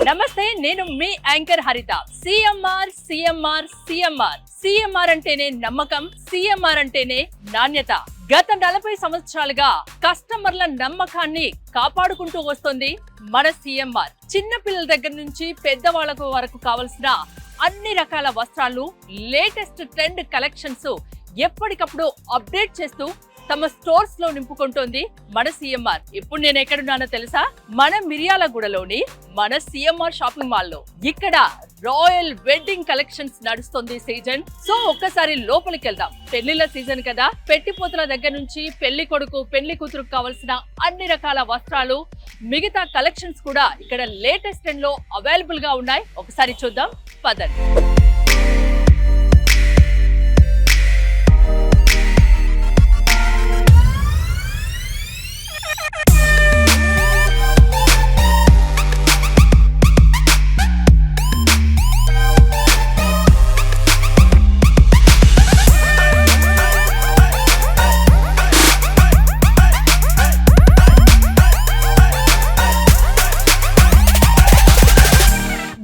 నమస్తే, నేను మీ యాంకర్ హరిత. సిఎంఆర్ అంటేనే నమ్మకం, సిఎంఆర్ అంటేనే నాణ్యత. గత 40 సంవత్సరాలుగా కస్టమర్ల నమ్మకాన్ని కాపాడుకుంటూ వస్తుంది మన సిఎంఆర్. చిన్న పిల్లల దగ్గర నుంచి పెద్దవాళ్లకు వరకు కావలసిన అన్ని రకాల వస్త్రాలు, లేటెస్ట్ ట్రెండ్ కలెక్షన్స్ ఎప్పటికప్పుడు అప్డేట్ చేస్తూ తమ స్టోర్స్ లో నింపుకుంటోంది మన సిఎంఆర్. ఇప్పుడు నేను ఎక్కడున్నానో తెలుసా? మన మిర్యాలగూడలోని మన సిఎంఆర్ షాపింగ్ మాల్ లో. ఇక్కడ రాయల్ వెడ్డింగ్ కలెక్షన్స్ నడుస్తుంది సీజన్. సో ఒక్కసారి లోపలికి వెళ్దాం. పెళ్లిళ్ళ సీజన్ కదా, పెట్టిపోతల దగ్గర నుంచి పెళ్లి కొడుకు పెళ్లి కూతురుకు కావాల్సిన అన్ని రకాల వస్త్రాలు, మిగతా కలెక్షన్స్ కూడా ఇక్కడ లేటెస్ట్ ట్రెండ్ లో అవైలబుల్ గా ఉన్నాయి. ఒకసారి చూద్దాం, పదండి.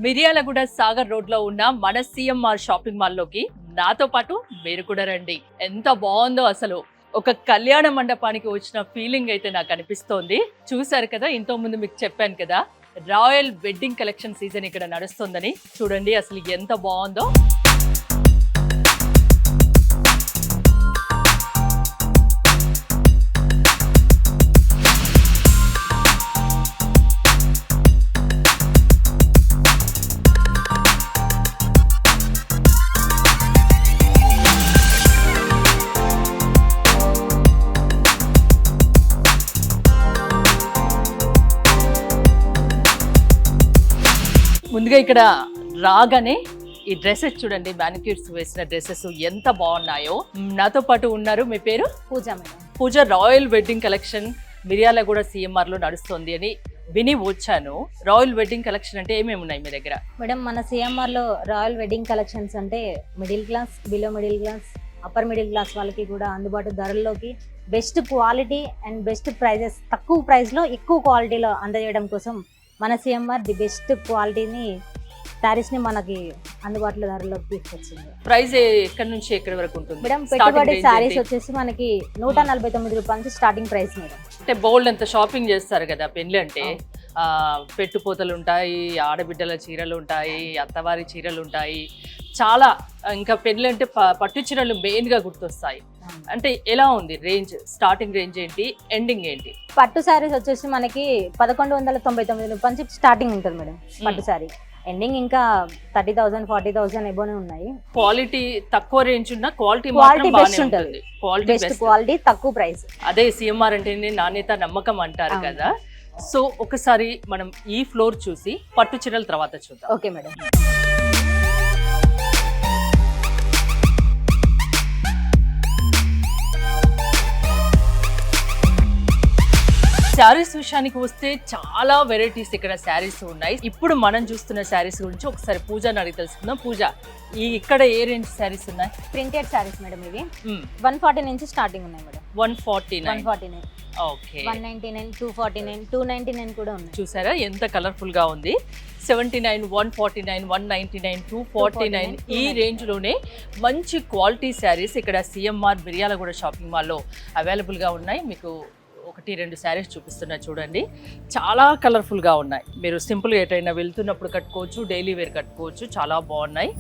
మిర్యాలగూడ సాగర్ రోడ్ లో ఉన్న మన సిఎంఆర్ షాపింగ్ మాల్ లోకి నాతో పాటు మీరు కూడా రండి. ఎంత బాగుందో అసలు. ఒక కళ్యాణ మండపానికి వచ్చిన ఫీలింగ్ అయితే నాకు అనిపిస్తోంది. చూసారు కదా, ఇంతకు ముందు మీకు చెప్పాను కదా, రాయల్ వెడ్డింగ్ కలెక్షన్ సీజన్ ఇక్కడ నడుస్తుందని. చూడండి అసలు ఎంత బాగుందో. ముందుగా ఇక్కడ రాగానే ఈ డ్రెస్సెస్ చూడండి, మ్యానిక్యూర్స్ వేసిన డ్రెస్సెస్ ఎంత బాగున్నాయో. నాతో పాటు ఉన్నారు, మీ పేరు? Pooja madam. Pooja, royal wedding collection Miryalaguda CMR లో నడుస్తుంది అని విని వచ్చాను. రాయల్ వెడ్డింగ్ కలెక్షన్ అంటే ఏమేమి ఉన్నాయి మీ దగ్గర? మేడం, మన సిఎంఆర్ లో రాయల్ వెడ్డింగ్ కలెక్షన్స్ అంటే middle class, below middle class, upper middle class వాళ్ళకి కూడా అందుబాటు ధరల్లోకి best quality and best prices, తక్కువ ప్రైస్ లో ఎక్కువ క్వాలిటీలో అందజేయడం కోసం మన సిఎంఆర్ ది బెస్ట్ క్వాలిటీని శారీస్ ని మనకి అందుబాటులో ధరలోకి తీసుకొచ్చింది. ప్రైస్ ఎక్కడి నుంచి ఎక్కడి వరకు ఉంటుంది మేడం? పెట్టుబడి శారీస్ వచ్చేసి మనకి 149 రూపాయల నుంచి స్టార్టింగ్ ప్రైస్ మేడం. అంటే బోల్డ్ అంత షాపింగ్ చేస్తారు కదా పెళ్లి అంటే. పెట్టుపోతలు ఉంటాయి, ఆడబిడ్డల చీరలు ఉంటాయి, అత్తవారి చీరలు ఉంటాయి, చాలా. ఇంకా పెళ్లి అంటే పట్టు చీరలు మెయిన్ గా గుర్తొస్తాయి. అంటే ఎలా ఉంది రేంజ్? స్టార్టింగ్ రేంజ్ ఏంటి, ఎండింగ్ ఏంటి? పట్టు శారీస్ వచ్చేసి మనకి 1199 రూపాయల నుంచి స్టార్టింగ్ ఉంటుంది మేడం పట్టు శారీ. ఎండింగ్ ఇంకా 30,000 40,000 ఎబోనే ఉన్నాయి. క్వాలిటీ తక్కువ రేంజ్ ఉన్న క్వాలిటీ బెస్ట్ ఉంటుంది. బెస్ట్ క్వాలిటీ, తక్కువ ప్రైస్. అదే సిఎంఆర్ అంటే నాణ్యత, నమ్మకం అంటారు కదా. సో ఒకసారి మనం ఈ ఫ్లోర్ చూసి పట్టు చీరల తర్వాత చూద్దాం. Okay madam. శారీస్ విషయానికి వస్తే చాలా వెరైటీస్ ఇక్కడ శారీస్ ఉన్నాయి. ఇప్పుడు మనం చూస్తున్న శారీస్ గురించి ఒకసారి పూజని అడిగి తెలుసుకుందాం. పూజ, ఇక్కడ ఏ రేంజ్ శారీస్ ఉన్నాయి? Printed saris madam. ఇవి 140 నుంచి స్టార్టింగ్ ఉన్నాయి మేడం. 149. ఓకే. 199, 249, 299 కూడా ఉన్నాయి. చూసారా ఎంత కలర్ఫుల్ గా ఉంది. 79, 149, 199, 249 ఈ రేంజ్ లోనే మంచి క్వాలిటీ శారీస్ ఇక్కడ సిఎంఆర్ మిర్యాలగూడ షాపింగ్ మాల్ లో అవైలబుల్ గా ఉన్నాయి. మీకు 1-2 శారీస్ చూపిస్తున్నా చూడండి. చాలా కలర్ఫుల్ గా ఉన్నాయి. మీరు సింపుల్ గా ఎటైనా వెళ్తున్నప్పుడు కట్టుకోవచ్చు, డైలీ వేర్ కట్టుకోవచ్చు. చాలా బాగున్నాయి.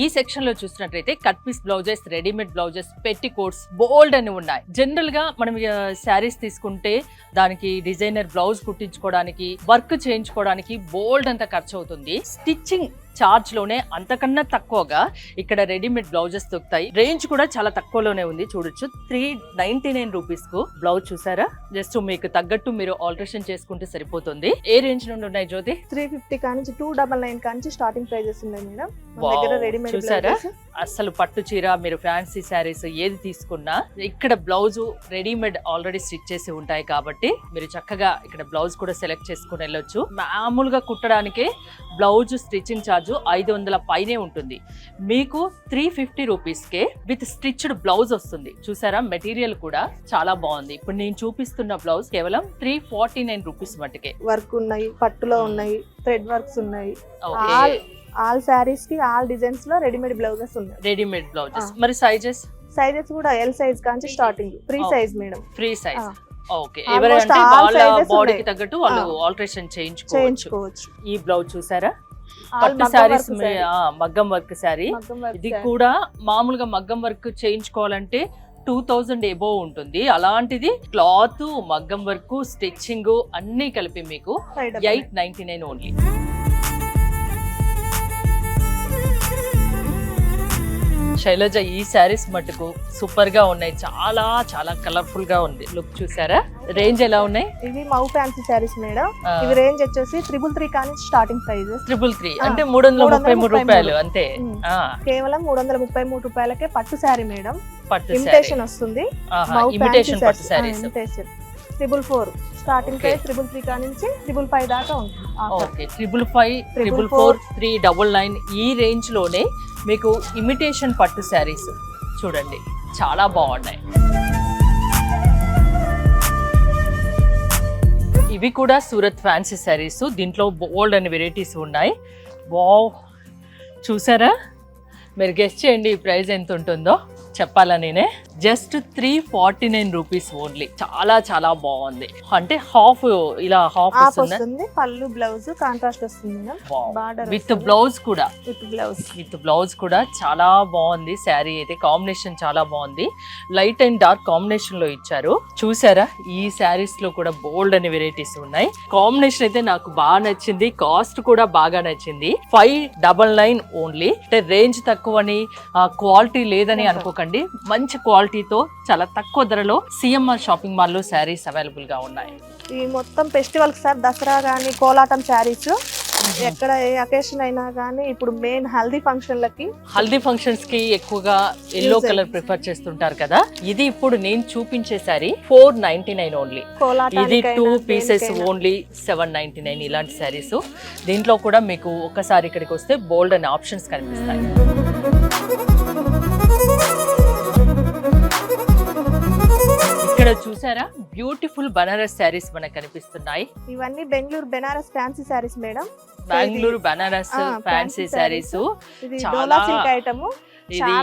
ఈ సెక్షన్ లో చూసినట్లయితే cut piece blouses, readymade blouses, petticoats బోల్డ్ అని ఉన్నాయి. జనరల్ గా మనం శారీస్ తీసుకుంటే దానికి డిజైనర్ బ్లౌజ్ కుట్టించుకోవడానికి, వర్క్ చేయించుకోవడానికి బోల్డ్ అంత ఖర్చు అవుతుంది. స్టిచ్చింగ్ చార్జ్ లోనే అంతకన్నా తక్కువగా ఇక్కడ రెడీమేడ్ బ్లౌజెస్ దొరుకుతాయి. రేంజ్ కూడా చాలా తక్కువలోనే ఉంది. చూడొచ్చు, 399 రూపీస్ కు బ్లౌజ్. చూసారా, జస్ట్ మీకు తగ్గట్టు మీరు ఆల్టరేషన్ చేసుకుంటే సరిపోతుంది. ఏ రేంజ్ నుండి ఉన్నాయి జ్యోతి? 350 కానించి 299 కానించి స్టార్టింగ్ ప్రైజెస్ ఉన్నాయి మేడం. మన దగ్గర రెడీమేడ్ చూసారా, అసలు పట్టు చీర, మీరు ఫ్యాన్సీ శారీస్ ఏది తీసుకున్నా ఇక్కడ బ్లౌజ్ రెడీమేడ్ ఆల్రెడీ స్టిచ్ చేసి ఉంటాయి కాబట్టి మీరు చక్కగా ఇక్కడ బ్లౌజ్ కూడా సెలెక్ట్ చేసుకుని వెళ్ళొచ్చు. మామూలుగా కుట్టడానికే బ్లౌజ్ స్టిచ్చింగ్ ఛార్జ్ బ్లౌజ్ 500 పైనే ఉంటుంది. మీకు 350 రూపీస్కే విత్ స్టిచ్డ్ బ్లౌజ్ వస్తుంది. చూసారా, మెటీరియల్ కూడా చాలా బాగుంది. ఇప్పుడు నేను చూపిస్తున్న బ్లౌజ్ కేవలం 349 రూపీస్ మటుకే. వర్క్ ఉన్నాయి, పట్టులో ఉన్నాయి, థ్రెడ్ వర్క్స్ ఉన్నాయి. ఓకే, ఆల్ శారీస్ కి ఆల్ డిజైన్స్ లో రెడీమేడ్ బ్లౌజెస్ ఉన్నాయి. Readymade blouses. మరి సైజెస్ కూడా ఎల్ సైజ్ కాంచి starting, free size madam. Free size. Okay, Almost ఎవరంటే all వాళ్ళ sizes బాడీకి ఉన్నాయి. తగ్గట్టు వాళ్ళు ఆల్టరేషన్ చేయించుకోవచ్చు. ఈ బ్లౌజ్ చూసారా, All పట్టు మగ్గం శారీస్, work saree. మగ్గం వర్క్ శారీ. మగ్గం work ఇది saree. కూడా మామూలుగా మగ్గం వర్క్ చేయించుకోవాలంటే 2000 ఎబో ఉంటుంది. అలాంటిది క్లాత్, మగ్గం వర్క్, స్టిచ్చింగ్ అన్ని కలిపి మీకు 899 ఓన్లీ. శైలజ, ఈ శారీస్ మటుకు సూపర్ గా ఉన్నాయి. చాలా చాలా కలర్ఫుల్ గా ఉంది. లుక్ చూసారా, రేంజ్ ఎలా ఉన్నాయి? ఇవి మౌ ఫ్యాన్సీ శారీస్ మేడం. ఇవి రేంజ్ వచ్చేసి 333 కానీ స్టార్టింగ్ ప్రైజెస్. 333 అంటే 333 రూపాయలు అంతే. కేవలం 333 రూపాయలకే పట్టు శారీ మేడం. పట్టు ఇమిటేషన్ వస్తుంది. ఇమిటేషన్ పట్టు శారీస్. 444 స్టార్టింగ్ ప్రైస్ 333 కా నుంచి 555 దాకా ఉంటుంది. ఓకే, 555, 444, 399 ఈ రేంజ్ లోనే మీకు ఇమిటేషన్ పట్టు శారీస్ చూడండి, చాలా బాగున్నాయి. ఇవి కూడా సూరత్ ఫ్యాన్సీ శారీస్. దీంట్లో బోల్డ్ అని వెరైటీస్ ఉన్నాయి. వావ్, చూసారా? మీరు గెస్ట్ చేయండి ఈ ప్రైస్ ఎంత ఉంటుందో. చెప్పాలా నేనే? Just 349 rupees only. చాలా చాలా బాగుంది. అంటే హాఫ్ ఇలా హాఫ్ వస్తుంది. పళ్ళు బ్లౌజ్ కాంట్రాస్ట్ వస్తుంది విత్ బ్లౌజ్ కూడా. విత్ బ్లౌజ్ కూడా చాలా బాగుంది. శారీ అయితే కాంబినేషన్ చాలా బాగుంది. లైట్ అండ్ డార్క్ కాంబినేషన్ లో ఇచ్చారు. చూసారా, ఈ శారీస్ లో కూడా బోల్డ్ అని వెరైటీస్ ఉన్నాయి. కాంబినేషన్ అయితే నాకు బాగా నచ్చింది. కాస్ట్ కూడా బాగా నచ్చింది. 599 ఓన్లీ. అంటే రేంజ్ తక్కువని, క్వాలిటీ లేదని అనుకోకండి. మంచి క్వాలిటీతో చాలా తక్కువ ధరలో సిఎంఆర్ షాపింగ్ మాల్ లో శారీస్ అవైలబుల్ గా ఉన్నాయి. ఈ మొత్తం ఫెస్టివల్ సార్, దసరా గానీ, కోలాటం శారీస్, ఎక్కడ ఏ అకేషన్ అయినా కానీ, ఇప్పుడు మెయిన్ హల్దీ ఫంక్షన్స్ కి ఎక్కువగా ఎల్లో కలర్ ప్రిఫర్ చేస్తుంటారు కదా. ఇది ఇప్పుడు నేను చూపించే శారీ 499 ఓన్లీ. ఇది 2 పీసెస్ ఓన్లీ 799. ఇలాంటి శారీస్ దీంట్లో కూడా మీకు ఒకసారి ఇక్కడికి వస్తే బోల్డ్ అనే ఆప్షన్స్ కనిపిస్తాయి. ఇక్కడ చూసారా, బ్యూటిఫుల్ బనారస్ శారీస్ మనకు కనిపిస్తున్నాయి. ఇవన్నీ Bengaluru Benaras fancy saris madam. Bengaluru Banaras fancy saris. Dola silk item. ఇది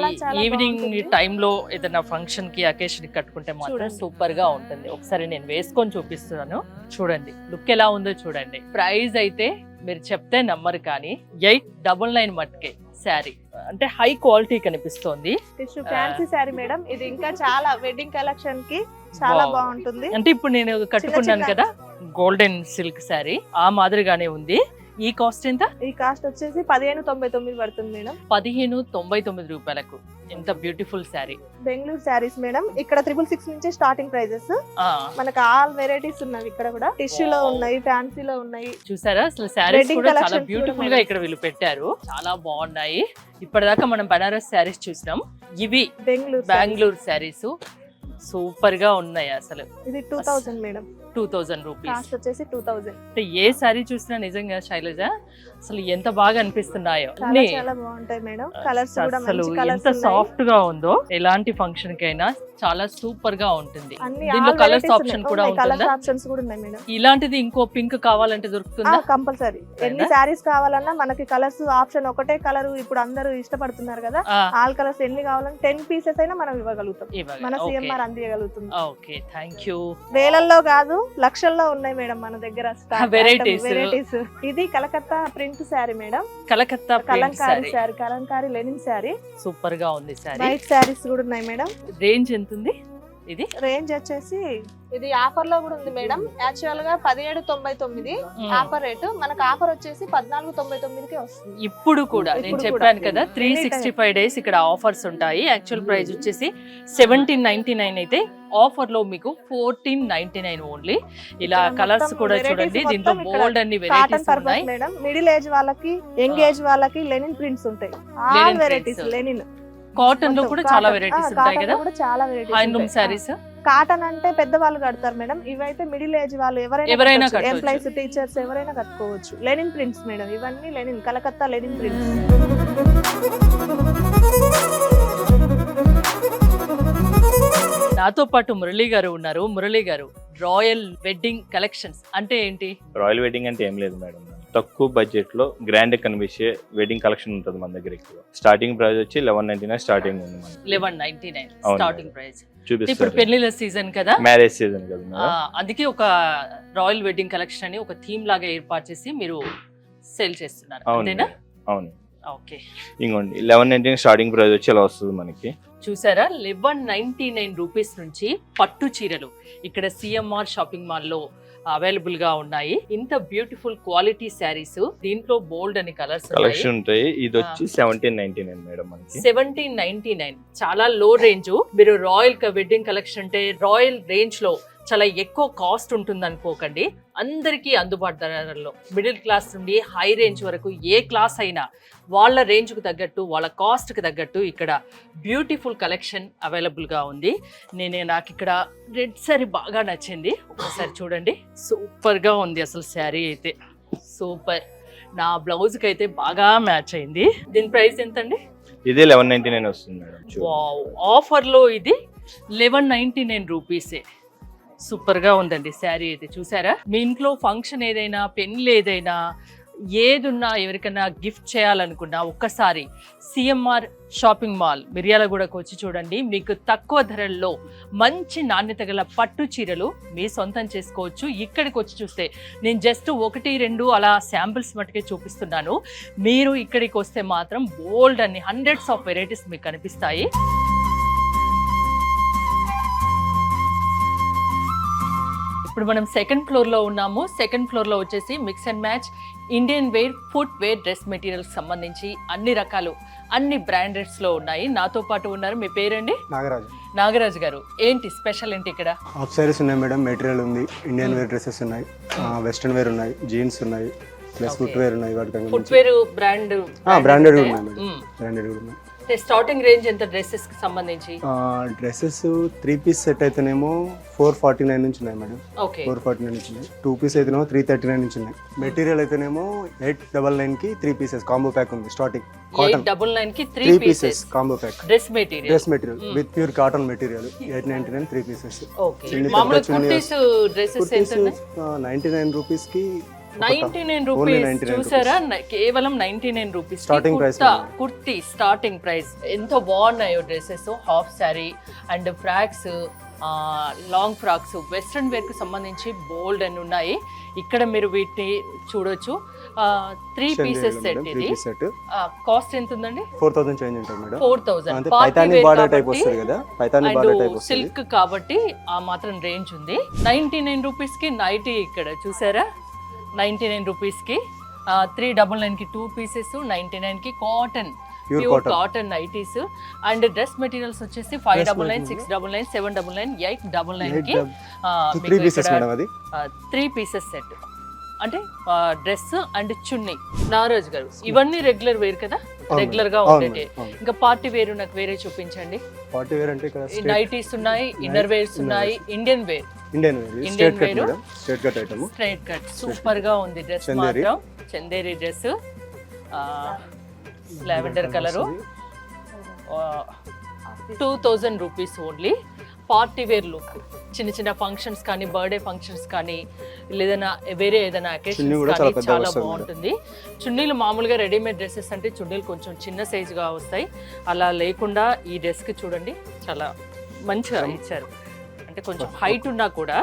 ఈవినింగ్ టైమ్ లో ఏదైనా ఫంక్షన్ కి, అకేషన్ కి కట్టుకుంటే మాత్రం సూపర్ గా ఉంటుంది. ఒకసారి నేను వేసుకొని చూపిస్తున్నాను, చూడండి లుక్ ఎలా ఉందో చూడండి. ప్రైస్ అయితే మీరు చెప్తే నమ్మరు కానీ 899 మట్టుకే శారీ. అంటే హై క్వాలిటీ కనిపిస్తోంది. Tissue fancy sari madam. ఇది ఇంకా చాలా వెడ్డింగ్ కలెక్షన్ కి చాలా బాగుంటుంది. అంటే ఇప్పుడు నేను కట్టుకున్నాను కదా గోల్డెన్ సిల్క్ శారీ, ఆ మాదిరిగానే ఉంది. ఈ కాస్ట్ ఎంత? ఈ కాస్ట్ వచ్చేసి 1599 పడుతుంది మేడం. 1599 రూపాయలకు ఎంత బ్యూటిఫుల్ శారీ. బెంగళూరు శారీస్ మేడం. ఇక్కడ 666 నుంచి స్టార్టింగ్ ప్రైజెస్. మనకు ఆల్ వెరైటీస్ ఉన్నాయి. ఇక్కడ కూడా టిష్యూలో ఉన్నాయి, ఫ్యాన్సీలో ఉన్నాయి. చూసారా, అసలు శారీస్ కూడా చాలా బ్యూటిఫుల్ గా ఇక్కడ వీళ్ళు పెట్టారు. చాలా బాగున్నాయి. ఇప్పటిదాకా మనం బనారస్ శారీస్ చూసినాం. ఇవి బెంగళూరు శారీస్ సూపర్ గా ఉన్నాయి. అసలు ఇది 2000 మేడం. 2000 రూపీస్. కాస్ట్ వచ్చేసి 2000. అంటే ఏ శారీ చూసినా నిజంగా శైలజ అసలు ఎంత బాగా అనిపిస్తున్నాయో. చాలా బాగుంటాయి మేడం. కలర్స్ కూడా అసలు మంచి కలర్స్ ఎంత సాఫ్ట్ గా ఉందో. ఎలాంటి ఫంక్షన్ కైనా చాలా సూపర్ గా ఉంటుంది. దీంట్లో కలర్స్ ఆప్షన్ కూడా ఉంటుందా? ఆప్షన్స్ కూడా ఉన్నాయి మేడం. ఇలాంటిది ఇంకో పింక్ కావాలంటే దొరుకుతుందా? కంపల్సరీ. ఎన్ని శారీస్ కావాలన్నా మనకి కలర్స్ ఆప్షన్ ఒకటే కలర్ ఇప్పుడు అందరూ ఇష్టపడుతున్నారు కదా. ఆల్ కలర్స్ ఎన్ని కావాలన్నా 10 పీసెస్ అయినా మనం ఇవ్వగలుగుతాం. మన సిఎంఆర్ అందియగలుగుతుంది. Okay, thank you. వేలల్లో కాదు, లక్షల్లో ఉన్నాయి మేడం మన దగ్గర వెరైటీస్. ఇది Calcutta print saree madam. Calcutta kalamkari saree, kalamkari linen saree. Super గా ఉంది శారీ. వైట్ శారీస్ కూడా ఉన్నాయి మేడం. రేంజ్ ఎంత ఉంది? ఇది రేంజ్ వచ్చేసి ఇది ఆఫర్ లో కూడా ఉంది మేడం. యాక్చువల్ గా 1799 ఆఫర్ రేట్. మనకు ఆఫర్ వచ్చేసి 1499 కే వస్తుంది. ఇప్పుడు కూడా నేను చెప్పాను కదా 365 డేస్ ఇక్కడ ఆఫర్స్ ఉంటాయి. యాక్చువల్ ప్రైస్ వచ్చేసి 1799 అయితే ఆఫర్ లో మీకు 1499 ఓన్లీ. ఇలా కలర్స్ కూడా చూడండి. దీంట్లో బోల్డ్ అన్ని వెరైటీస్ ఉన్నాయి మేడం. మిడిల్ ఏజ్ వాళ్ళకి, యంగ్ ఏజ్ వాళ్ళకి లెనిన్ ప్రింట్స్ ఉంటాయి. All varieties linen. కాటన్ లో కూడా చాలా వెరైటీస్ ఉంటాయి కదా. చాలా వెరైటీస్. హ్యాండ్లూమ్ సారీస్, కాటన్ అంటే పెద్దవాళ్ళు కడతారు మేడం, ఇవైతే మిడిల్ ఏజ్ వాళ్ళు ఎవరైనా ఎవరైనా కట్టొచ్చు. ఎంప్లాయీస్, టీచర్స్ ఎవరైనా కట్టుకోవచ్చు. లెనిన్ ప్రింట్స్ మేడం, ఇవన్నీ లెనిన్, కలకత్తా లెనిన్ ప్రింట్స్. నాతో పాటు మురళి గారు ఉన్నారు. మురళి గారు, రాయల్ వెడ్డింగ్ కలెక్షన్స్ అంటే ఏంటి? రాయల్ వెడ్డింగ్ అంటే ఏం లేదు మేడం, తక్కువ బడ్జెట్ లో గ్రాండ్ కనిపించే వెడ్డింగ్ కలెక్షన్ ఉంటుంది మన దగ్గర. ఎక్కువ స్టార్టింగ్ ప్రైస్ వచ్చి 1199 స్టార్టింగ్ ఉంది మనకి. 1199 అవును స్టార్టింగ్ మేడం. ప్రైస్. ఇప్పుడు చూపిస్తారు, పెళ్లిళ్ళ సీజన్ కదా, మ్యారేజ్ సీజన్ కదా ఆ, మేడం. అందుకే ఒక రాయల్ వెడ్డింగ్ కలెక్షన్ అని ఒక థీమ్ లాగా ఏర్పాటు చేసి మీరు సేల్ చేస్తున్నారు, అవును అంతేనా? మేడం, అవును. ఓకే, ఇంకోండి 1199 స్టార్టింగ్ ప్రైస్ వచ్చి ఇలా వస్తుంది మనకి. చూసారా 1199 రూపీస్ నుంచి పట్టు చీరలు ఇక్కడ సిఎంఆర్ షాపింగ్ మాల్ లో అవైలబుల్ గా ఉన్నాయి. ఇంత బ్యూటిఫుల్ క్వాలిటీ శారీస్, దీంట్లో బోల్డ్ అని కలర్స్ కలెక్షన్ ఉంటాయి. ఇది వచ్చి 1799 మేడం మనకి. 1799 చాలా లో రేంజ్. మీరు రాయల్ వెడ్డింగ్ కలెక్షన్ అంటే రాయల్ రేంజ్ లో చాలా ఎక్కువ కాస్ట్ ఉంటుంది అనుకోకండి. అందరికీ అందుబాటు ధరల్లో, మిడిల్ క్లాస్ నుండి హై రేంజ్ వరకు ఏ క్లాస్ అయినా వాళ్ళ రేంజ్కు తగ్గట్టు, వాళ్ళ కాస్ట్కి తగ్గట్టు ఇక్కడ బ్యూటిఫుల్ కలెక్షన్ అవైలబుల్గా ఉంది. నాకు ఇక్కడ రెడ్ శారీ బాగా నచ్చింది, ఒకసారి చూడండి. సూపర్గా ఉంది అసలు శారీ అయితే, సూపర్. నా బ్లౌజ్కి అయితే బాగా మ్యాచ్ అయింది. దీని ప్రైస్ ఎంత అండి? ఇదే 1199 వస్తుంది మేడం. వావ్, ఆఫర్లో ఇది 1199 రూపీసే. సూపర్ గా ఉందండి శారీ అయితే, చూసారా? మీ ఇంట్లో ఫంక్షన్ ఏదైనా, పెళ్లి ఏదైనా, ఏదున్నా, ఎవరికైనా గిఫ్ట్ చేయాలనుకున్నా ఒక్కసారి సిఎంఆర్ షాపింగ్ మాల్ మిర్యాలగూడకు వచ్చి చూడండి. మీకు తక్కువ ధరల్లో మంచి నాణ్యత గల పట్టు చీరలు మీ సొంతం చేసుకోవచ్చు. ఇక్కడికి వచ్చి చూస్తే నేను జస్ట్ 1-2 అలా శాంపిల్స్ మట్టుకే చూపిస్తున్నాను. మీరు ఇక్కడికి వస్తే మాత్రం బోల్డ్ అన్ని హండ్రెడ్స్ ఆఫ్ వెరైటీస్ మీకు కనిపిస్తాయి. ఇప్పుడు మనం సెకండ్ ఫ్లోర్ లో ఉన్నాము. సెకండ్ ఫ్లోర్ లో వచ్చేసి mix and match Indian wear, footwear, dress materials సంబంధించి అన్ని రకాలు, అన్ని బ్రాండెడ్స్ లో ఉన్నాయి. నాతో పాటు ఉన్నారు. మీ పేరండి? నాగరాజు. నాగరాజు గారు, ఏంటి స్పెషల్ ఏంటి ఇక్కడ? హాఫ్ సారీస్ ఉన్నాయి మేడం, మెటీరియల్ ఉంది, ఇండియన్ వేర్ డ్రెస్సెస్ ఉన్నాయి, వెస్ట్రన్ వేర్ ఉన్నాయి, జీన్స్ ఉన్నాయి, ప్లస్ ఫుట్ వేర్ ఉన్నాయి. వాటికి ఫుట్ వేర్ బ్రాండ్ బ్రాండెడ్ ఉన్నాయి మేడం, బ్రాండెడ్ కూడా ఉన్నాయి. స్టార్టింగ్ రేంజ్ ఎంత డ్రెస్సెస్ కి సంబంధించి? డ్రెస్సెస్ 3 పీస్ సెట్ అయితేనేమో 449 నుంచి ఉన్నాయి మేడం, ఓకే 449 నుంచి ఉన్నాయి. 2 పీస్ అయితేనేమో 339 నుంచి ఉన్నాయి. మెటీరియల్ అయితేనేమో 899 కి 3 పీసెస్ కాంబో ప్యాక్ ఉంది. స్టార్టింగ్ కాటన్ 899 కి 3 3 pieces pieces combo pack, dress material. Dress material with pure cotton material 899 3 pieces. Okay, చిన్ని మామూలు పెద్ద చున్నీ కుర్తీస్ డ్రెస్సెస్ ఎంత ఉన్నాయి? 99 రూపీస్ కి 99 Only రూపీస్. 99 చూసారా, కేవలం 99 rupees Starting price. Kurti starting price. ఎంత బాగున్నాయో dresses, half saree and frocks, long frocks, western wear కు సంబంధించి బోల్డ్ అని ఉన్నాయి. ఇక్కడ మీరు వీటిని చూడొచ్చు. 3 పీసెస్ సెట్ ఇది. కాస్ట్ ఎంత ఉందండి? 4000 చేంజ్ ఉంటుంది మేడం. 4000. అంటే పైతాని బార్డర్ టైప్ వస్తుంది కదా, పైతాని బార్డర్ టైప్ వస్తుంది. సిల్క్ కాబట్టి ఆ మాత్రం రేంజ్ ఉంది. 99 రూపీస్ కి నైటీ ఇక్కడ చూసారా, 99 రూపీస్ కి 399 కి 2 పీసెస్, 99 కి cotton, pure cotton nighties. And dress materials వచ్చేసి 599, 699, 799, 899 కి 3 పీసెస్ మేడం. అది 3 పీసెస్ సెట్ అంటే డ్రెస్ అండ్ చున్నీ. నారాజ్ గారు, ఇవన్నీ రెగ్యులర్ వేర్ కదా, రెగ్యులర్ గా ఉండేది. ఇంకా పార్టీ వేర్ నాకు వేరే చూపించండి. పార్టీ వేర్ అంటే ఇక్కడ నైటీస్ ఉన్నాయి, ఇన్నర్ వేర్స్ ఉన్నాయి, Indian wear, Indian wear, straight cut madam, straight cut item, straight cut. Super గా ఉంది డ్రెస్ మాత్రం. Chanderi dress, lavender colour, 2000 rupees only. Party wear look, చిన్న చిన్న ఫంక్షన్స్ కానీ, బర్త్డే ఫంక్షన్స్ కానీ, లేదన్నా వేరే ఏదైనా అకేషన్స్ కానీ చాలా బాగుంటుంది. చున్నీలు మామూలుగా రెడీమేడ్ డ్రెస్సెస్ అంటే చున్నీలు కొంచెం చిన్న సైజుగా వస్తాయి, అలా లేకుండా ఈ డ్రెస్కి చూడండి చాలా మంచిగా ఇచ్చారు. అంటే కొంచెం హైట్ ఉన్నా కూడా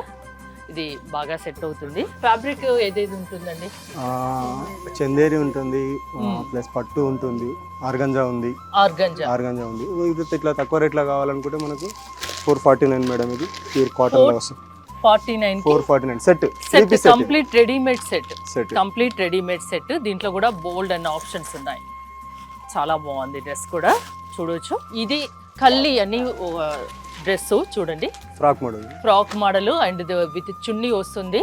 ఇది బాగా సెట్ అవుతుంది. ఫ్యాబ్రిక్ ఏదైతే ఉంటుందండి? చందేరి ఉంటుంది, ప్లస్ పట్టు ఉంటుంది, ఆర్గంజా ఉంది, ఆర్గంజా ఉంది. ఇది ఇట్లా తక్కువ రేట్లో కావాలనుకుంటే మనకు 449 మేడం. ఇది ప్యూర్ కాటన్ లో వస్తుంది. 449 set, complete readymade set, complete readymade set. దీంట్లో కూడా బోల్డ్ అన్న ఆప్షన్స్ ఉన్నాయి. చాలా బాగుంది డ్రెస్ కూడా, చూడొచ్చు. ఇది కల్లి అని డ్రెస్ చూడండి, ఫ్రాక్ మోడల్ అండ్ విత్ చున్నీ వస్తుంది.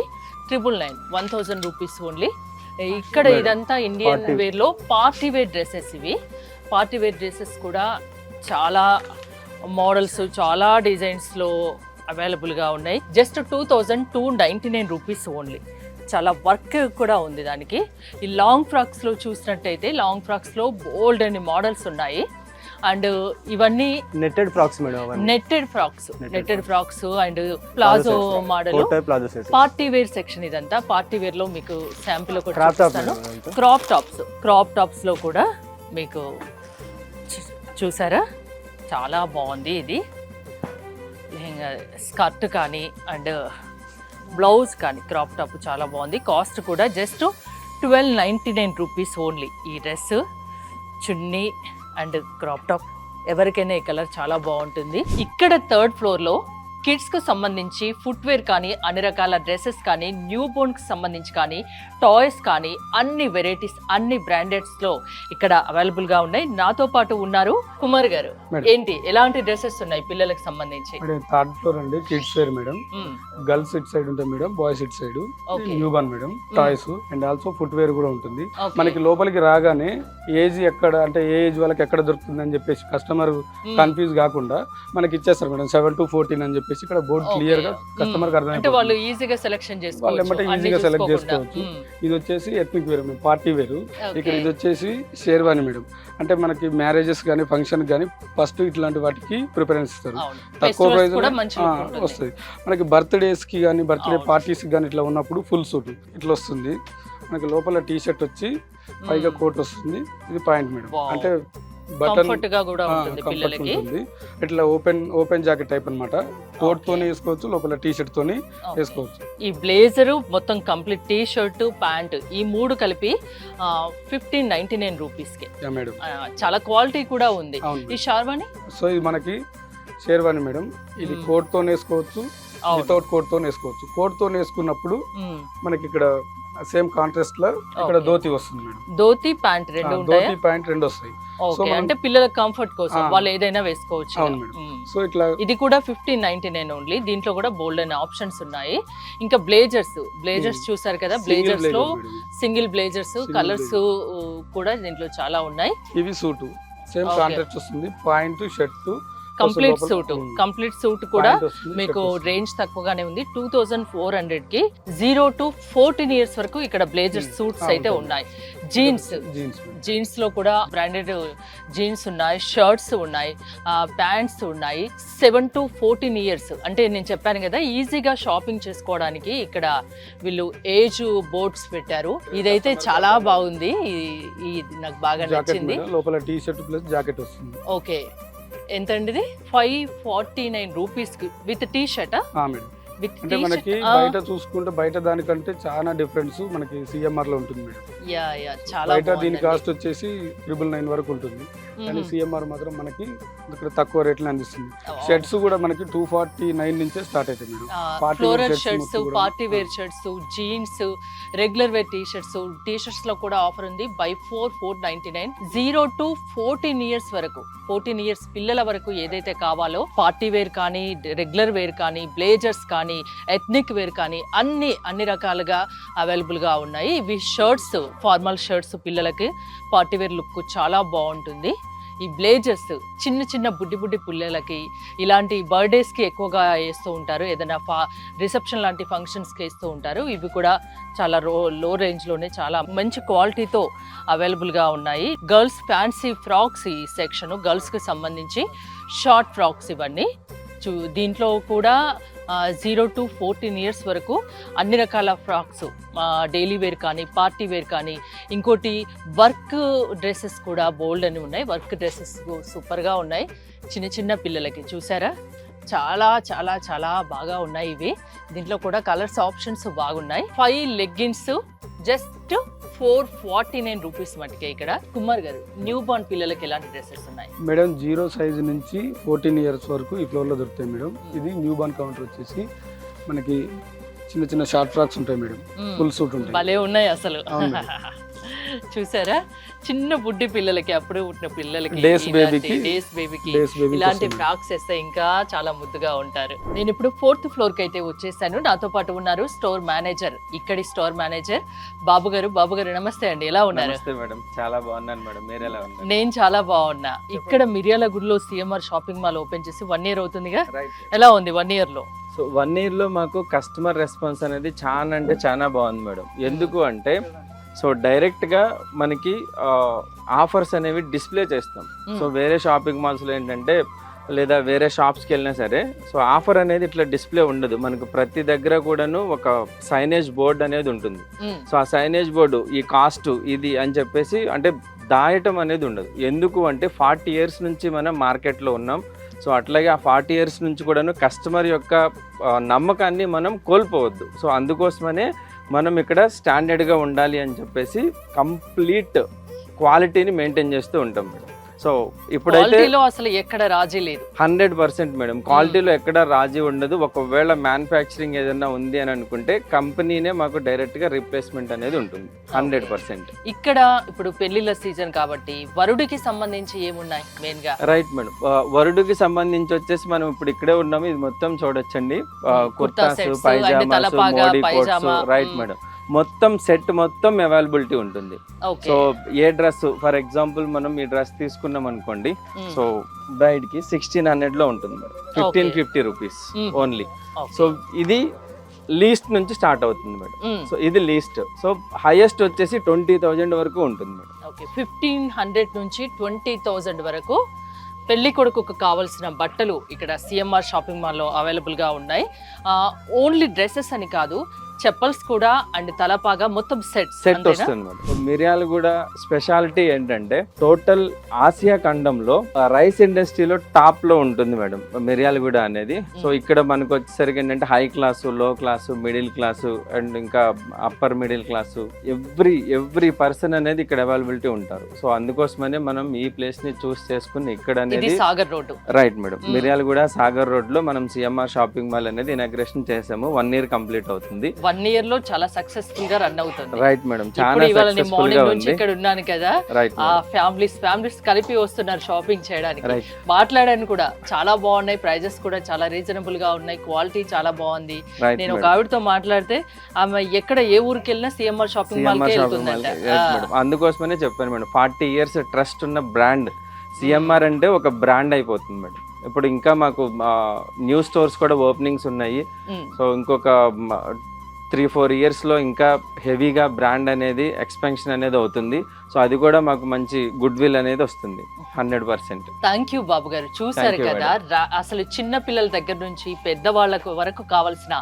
999, 1000 రూపీస్ ఓన్లీ. ఇక్కడ ఇదంతా ఇండియన్ వేర్ లో పార్టీ వేర్ డ్రెస్సెస్. ఇవి పార్టీ వేర్ డ్రెస్సెస్ కూడా చాలా మోడల్స్, చాలా డిజైన్స్ లో అవైలబుల్గా ఉన్నాయి. Just 2299 rupees only. చాలా వర్క్ కూడా ఉంది దానికి. ఈ లాంగ్ ఫ్రాక్స్లో చూసినట్టయితే లాంగ్ ఫ్రాక్స్లో బోల్డ్ అని మోడల్స్ ఉన్నాయి. అండ్ ఇవన్నీ netted frocks madam, netted frocks and palazzo model, party wear section. ఇదంతా పార్టీ వేర్ లో మీకు శాంపిల్ ఒకటి చూపిస్తాను. క్రాప్ టాప్స్ లో కూడా మీకు చూసారా చాలా బాగుంది. ఇది స్కర్ట్ కానీ అండ్ బ్లౌజ్ కానీ క్రాప్ టాప్ చాలా బాగుంది. కాస్ట్ కూడా జస్ట్ 1299 రూపీస్ ఓన్లీ. ఈ dress, chunni and crop top ఎవరికైనా ఈ కలర్ చాలా బాగుంటుంది. ఇక్కడ 3rd ఫ్లోర్లో కిడ్స్కు సంబంధించి ఫుట్వేర్ కానీ అన్ని రకాల డ్రెస్సెస్ కానీ న్యూ బోర్న్కి సంబంధించి కానీ టాయ్స్ కానీ అన్ని వెరైటీస్ అన్ని బ్రాండెడ్స్లో ఇక్కడ అవైలబుల్గా ఉన్నాయి. నాతో పాటు ఉన్నారు కుమార్ గారు. ఏంటి ఎలాంటి డ్రెస్సెస్ ఉన్నాయి పిల్లలకు సంబంధించి? 3rd ఫ్లోర్ అండి, కిడ్స్ వేర్ మేడం. గర్ల్స్ ఇట్ సైడ్ ఉంటాయి మేడం, బాయ్స్ ఇట్ side. Newborn madam, toys and also footwear కూడా ఉంటుంది. మనకి లోపలికి రాగానే ఏజ్ ఎక్కడ అంటే ఏ ఏజ్ వాళ్ళకి ఎక్కడ దొరుకుతుంది అని చెప్పేసి కస్టమర్ కన్ఫ్యూజ్ కాకుండా మనకి ఇచ్చేస్తారు మేడం. 7 to 14 అని చెప్పేసి ఇక్కడ బోర్డ్ క్లియర్ గా కస్టమర్ కి అర్థం, వాళ్ళు ఈజీగా సెలెక్షన్ ఈజీగా సెలెక్ట్ చేసుకోవచ్చు. ఇది వచ్చేసి ఎథ్నిక్ వేర్ మేడం, పార్టీ వేరు. ఇక్కడ ఇది వచ్చేసి షేర్వాణి మేడం. అంటే మనకి మ్యారేజెస్ కానీ ఫంక్షన్ కానీ ఫస్ట్ ఇట్లాంటి వాటికి ప్రిఫరెన్స్ ఇస్తారు. తక్కువ ప్రైస్ వస్తుంది. మనకి బర్త్డేస్ కి కానీ బర్త్డే పార్టీస్ కానీ ఇట్లా ఉన్నప్పుడు ఫుల్ సూట్ ఇట్లా వస్తుంది. మనకి లోపల టీ షర్ట్ వచ్చి పైగా కోట్ వస్తుంది. ఇది పాయింట్ మేడం. అంటే కంఫర్ట్ గా కూడా ఉంటుంది పిల్లలకి. ఇట్లా ఓపెన్ జాకెట్ టైప్ అన్నమాట. కోట్ తోనే వేసుకోవచ్చు, లోపల టీ షర్ట్ తోనే వేసుకోవచ్చు. ఈ బ్లేజర్ మొత్తం కంప్లీట్ టీ షర్ట్ ప్యాంట్ ఈ మూడు కలిపి 1599 రూపీస్ కి మేడం. చాలా క్వాలిటీ కూడా ఉంది. ఈ షార్వాణి, సో ఇది మనకి షేర్వాణి మేడం. ఇది కోట్ తోనే వేసుకోవచ్చు, వితౌట్ కోట్ తోనే వేసుకోవచ్చు. కోట్ తోనే వేసుకున్నప్పుడు మనకి ఇక్కడ సేమ్ కాంట్రాస్ట్ లో ఇక్కడ ధోతి వస్తుంది మేడం. ధోతి ప్యాంట్ రెండు ఉంటాయి. ధోతి ప్యాంట్ రెండు వస్తాయి. సో అంటే పిల్లల కంఫర్ట్ కోసం వాళ్ళు ఏదైనా వేసుకోవచ్చు. అవును మేడం. సో ఇట్లా ఇది కూడా 1599 ఓన్లీ. దీంట్లో కూడా బోల్డ్ అనే ఆప్షన్స్ ఉన్నాయి. ఇంకా బ్లేజర్స్ చూసారు కదా, బ్లేజర్స్ లో సింగిల్ బ్లేజర్స్ కలర్స్ కూడా దీంట్లో చాలా ఉన్నాయి. ఇవి సూట్ సేమ్ కాంట్రాస్ట్ వస్తుంది. పాయింట్ షర్ట్ కంప్లీట్ సూట్ కూడా మీకు రేంజ్ తక్కువగానే ఉంది. 2400 కి 0 to 14 ఇయర్స్ వరకు ఇక్కడ బ్లేజర్ సూట్స్ అయితే ఉన్నాయి. జీన్స్ లో కూడా బ్రాండెడ్ జీన్స్ ఉన్నాయి, షర్ట్స్ ఉన్నాయి, ప్యాంట్స్ ఉన్నాయి. 7 to 14 ఇయర్స్ అంటే నేను చెప్పాను కదా, ఈజీగా షాపింగ్ చేసుకోవడానికి ఇక్కడ వీళ్ళు ఏజ్ బోర్డ్స్ పెట్టారు. ఇదైతే చాలా బాగుంది. ఇది నాకు బాగా నచ్చింది. లోపల టీ షర్ట్ ప్లస్ జాకెట్ వస్తుంది. ఓకే, ఎంత అండి ఇది? 549 రూపీస్ విత్ టీ షర్ట్. అంటే మనకి బయట చూసుకుంటే బయట దానికంటే చాలా డిఫరెన్స్ మనకి సిఎంఆర్ లో ఉంటుంది మేడం. బయట దీని కాస్ట్ వచ్చేసి 999 వరకు ఉంటుంది. కానీ సిఎంఆర్ మాత్రం మనకి ఇక్కడ తక్కువ రేట్లు అందిస్తుంది. షర్ట్స్ కూడా మనకి 249 నుంచే స్టార్ట్ అవుతాయి madam. Floral shirts, party wear shirts, jeans, regular wear T shirts లో కూడా ఆఫర్ ఉంది. బై 499. 0 to 14 ఇయర్స్ వరకు, 14 ఇయర్స్ పిల్లల వరకు ఏదైతే కావాలో పార్టీ వేర్ కానీ రెగ్యులర్ వేర్ కానీ బ్లేజర్స్ కానీ ఎథ్నిక్ వేర్ కానీ అన్ని రకాలుగా అవైలబుల్ గా ఉన్నాయి. ఇవి షర్ట్స్, ఫార్మల్ షర్ట్స్ పిల్లలకి పార్టీ వేర్ లుక్ చాలా బాగుంటుంది. ఈ బ్లేజర్స్ చిన్న బుడ్డి పిల్లలకి ఇలాంటి బర్త్డేస్కి ఎక్కువగా వేస్తూ ఉంటారు, ఏదైనా రిసెప్షన్ లాంటి ఫంక్షన్స్కి వేస్తూ ఉంటారు. ఇవి కూడా చాలా లో రేంజ్లోనే చాలా మంచి క్వాలిటీతో అవైలబుల్గా ఉన్నాయి. గర్ల్స్ ఫ్యాన్సీ ఫ్రాక్స్ ఈ సెక్షన్, గర్ల్స్కి సంబంధించి షార్ట్ ఫ్రాక్స్ ఇవన్నీ. దీంట్లో కూడా 0 to 14 ఇయర్స్ వరకు అన్ని రకాల ఫ్రాక్స్, డైలీ వేర్ కానీ పార్టీ వేర్ కానీ, ఇంకోటి వర్క్ డ్రెస్సెస్ కూడా బోల్డ్ అని ఉన్నాయి. వర్క్ డ్రెస్సెస్ సూపర్గా ఉన్నాయి చిన్న పిల్లలకి. చూసారా, చాలా చాలా చాలా బాగా ఉన్నాయి ఇవి. దీంట్లో కూడా కలర్స్ ఆప్షన్స్ బాగున్నాయి. 5 లెగ్గిన్స్ జస్ట్ 449 రూపీస్ మటుకే. ఇక్కడ కుమార్ గారు, న్యూ బార్న్ పిల్లలకి ఎలాంటి డ్రెస్సెస్ ఉన్నాయి మేడం? 0 సైజ్ నుంచి 14 ఇయర్స్ వరకు ఈ ఫ్లోర్ లో దొరుకుతాయి మేడం. ఇది న్యూ బార్న్ కౌంటర్ వచ్చేసి మనకి చిన్న షార్ట్ ఫ్రాక్స్ ఉంటాయి మేడం, ఫుల్ సూట్ ఉంటాయి. భలే ఉన్నాయి అసలు. చూసారా, చిన్న బుడ్డి పిల్లలకి, అప్పుడే పుట్టిన పిల్లలకి, Days babyకి, డేస్ బేబీకి Days baby ఇలాంటి కోసం. ఫ్రాక్స్ వేస్తే ఇంకా చాలా ముద్దుగా ఉంటారు. నేను ఇప్పుడు 4th ఫ్లోర్ కి అయితే వచ్చేసాను. నాతో పాటు ఉన్నారు స్టోర్ మేనేజర్, ఇక్కడి స్టోర్ మేనేజర్ బాబు గారు. బాబు గారు నమస్తే అండి, ఎలా ఉన్నారు? నమస్తే మేడం, చాలా బాగున్నాను మేడం, మీరు ఎలా ఉన్నారు? నేను చాలా బాగున్నా. ఇక్కడ మిర్యాలగూడలో సిఎంఆర్ షాపింగ్ మాల్ ఓపెన్ చేసి 1 year అవుతుందిగా, రైట్. ఎలా ఉంది 1 year లో? సో 1 year లో మాకు కస్టమర్ రెస్పాన్స్ అనేది చాలా అంటే చాలా బాగుంది మేడం. ఎందుకు అంటే సో డైరెక్ట్ గా మనకి ఆఫర్స్ అనేవి డిస్ప్లే చేస్తాం. సో వేరే షాపింగ్ మాల్స్ లో ఏంటంటే లేదా వేరే షాప్స్కి వెళ్ళినా సరే సో ఆఫర్ అనేది ఇట్లా డిస్ప్లే ఉండదు. మనకు ప్రతి దగ్గర కూడాను ఒక సైనేజ్ బోర్డ్ అనేది ఉంటుంది. సో ఆ సైనేజ్ బోర్డు ఈ కాస్ట్ ఇది అని చెప్పేసి అంటే దాయటం అనేది ఉండదు. ఎందుకు అంటే 40 years నుంచి మనం మార్కెట్లో ఉన్నాం. సో అట్లాగే ఆ 40 years నుంచి కూడాను కస్టమర్ యొక్క నమ్మకాన్ని మనం కోల్పోవద్దు. సో అందుకోసమనే మనం ఇక్కడ స్టాండర్డ్గా ఉండాలి అని చెప్పేసి కంప్లీట్ క్వాలిటీని మెయింటైన్ చేస్తూ ఉంటాం మేడం. సో ఇప్పుడైతే క్వాలిటీలో అసలు ఎక్కడ రాజీ లేదు. 100% మేడం, క్వాలిటీలో ఎక్కడ రాజీ ఉండదు. ఒకవేళ మ్యానుఫ్యాక్చరింగ్ ఏదైనా ఉంది అని అనుకుంటే కంపెనీనే మాకు డైరెక్ట్ గా రీప్లేస్మెంట్ అనేది ఉంటుంది 100%. ఇక్కడ ఇప్పుడు పెళ్లిళ్ళ సీజన్ కాబట్టి వరుడికి సంబంధించి ఏమున్నాయి మెయిన్ గా? రైట్ మేడం, వరుడికి సంబంధించి వచ్చేసి మనం ఇప్పుడు ఇక్కడే ఉన్నాము. ఇది మొత్తం చూడొచ్చండి, కుర్తాస్, sets, పైజామాస్, అంటే తలపాగా, Modi coats. Pyjama. Right madam, మొత్తం సెట్ మొత్తం అవైలబిలిటీ ఉంటుంది. Okay. So a dress for example మనం ఈ డ్రెస్ తీసుకున్నాం అనుకోండి, సో బ్రైడ్ కి 1600 లో ఉంటుంది మేడం, 1550 రూపీస్ ఓన్లీ. సో ఇది లీస్ట్ నుంచి స్టార్ట్ అవుతుంది మేడం. సో ఇది లీస్ట్. సో హైయెస్ట్ వచ్చేసి 20,000 వరకు ఉంటుంది మేడం. ఓకే, 1500 నుంచి 20,000 వరకు పెళ్లి కొడుకుకు కావాల్సిన బట్టలు ఇక్కడ సిఎంఆర్ షాపింగ్ మాల్లో అవైలబుల్గా ఉన్నాయి. ఓన్లీ డ్రెస్సెస్ అని కాదు, చెప్పల్స్ కూడా అండ్ తలపాగా మొత్తం సెట్ వస్తుంది మేడం. మిర్యాలగూడ స్పెషాలిటీ ఏంటంటే టోటల్ ఆసియా ఖండంలో రైస్ ఇండస్ట్రీలో టాప్ లో ఉంటుంది మేడం మిర్యాలగూడ అనేది. సో ఇక్కడ మనకు వచ్చేసరికి ఏంటంటే హై క్లాసు, లో క్లాసు, మిడిల్ క్లాసు అండ్ ఇంకా upper middle class, every person అనేది ఇక్కడ అవైలబిలిటీ ఉంటారు. సో అందుకోసమనే మనం ఈ ప్లేస్ ని చూస్ చేసుకుని ఇక్కడ అనేది Sagar road. Right madam, Miryalaguda Sagar road లో మనం సిఎంఆర్ షాపింగ్ మాల్ అనేది ఇనాగ్రేషన్ చేసాము. 1 year కంప్లీట్ అవుతుంది. 1 year లో చాలా సక్సెస్ఫుల్ గా రన్ అవుతుంది. రైట్ మేడం, చాలా ఇవాళ నేను సక్సెస్ఫుల్ మార్నింగ్ గా నుంచి ఉంది. ఇక్కడ ఉన్నాను కదా, రైట్ ఆ ఫ్యామిలీస్ కలిపి వస్తున్నారు షాపింగ్ చేయడానికి. రైట్. మాట్లాడాను కూడా, చాలా బాగున్నాయి, ప్రైజెస్ కూడా చాలా రీజనబుల్ గా ఉన్నాయి, క్వాలిటీ చాలా బాగుంది. రైట్ నేను ఒక మేడం. ఆవిడతో మాట్లాడితే ఆమె ఎక్కడ ఏ ఊరికి వెళ్ళినా సిఎంఆర్ షాపింగ్ మాల్ కి వెళ్తుందంట. అందుకోసమనే చెప్పాను మేడం, 40 years ట్రస్ట్ ఉన్న బ్రాండ్ సిఎంఆర్ అంటే ఒక బ్రాండ్ అయిపోతుంది మేడం. ఇప్పుడు ఇంకా మాకు న్యూ స్టోర్స్ కూడా ఓపెనింగ్స్ ఉన్నాయి. సో ఇంకొక 3-4 years లో ఇంకా హెవీగా బ్రాండ్ అనేది ఎక్స్పెన్షన్ అనేది అవుతుంది. సో అది కూడా మాకు మంచి గుడ్ విల్ అనేది వస్తుంది 100%. థ్యాంక్ యూ బాబు గారు. చూసారు Thank you, కదా, అసలు చిన్న పిల్లల దగ్గర నుంచి పెద్దవాళ్ళకు వరకు కావాల్సిన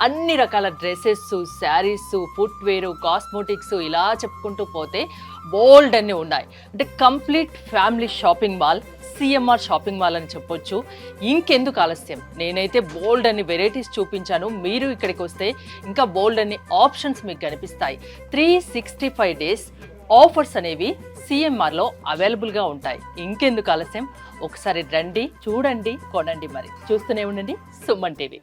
అన్ని రకాల డ్రెస్సెస్, శారీస్, ఫుట్వేర్, కాస్మోటిక్స్ ఇలా చెప్పుకుంటూ పోతే బోల్డ్ అన్ని ఉన్నాయి. అంటే complete family shopping mall, CMR shopping mall అని చెప్పొచ్చు. ఇంకెందుకు ఆలస్యం, నేనైతే బోల్డ్ అన్ని వెరైటీస్ చూపించాను. మీరు ఇక్కడికి వస్తే ఇంకా బోల్డ్ అన్ని ఆప్షన్స్ మీకు కనిపిస్తాయి. 365 days ఆఫర్స్ అనేవి సిఎంఆర్లో అవైలబుల్గా ఉంటాయి. ఇంకెందుకు ఆలస్యం, ఒకసారి రండి, చూడండి, కొనండి. మరి చూస్తూనే ఉండండి సుమన్ టీవీ.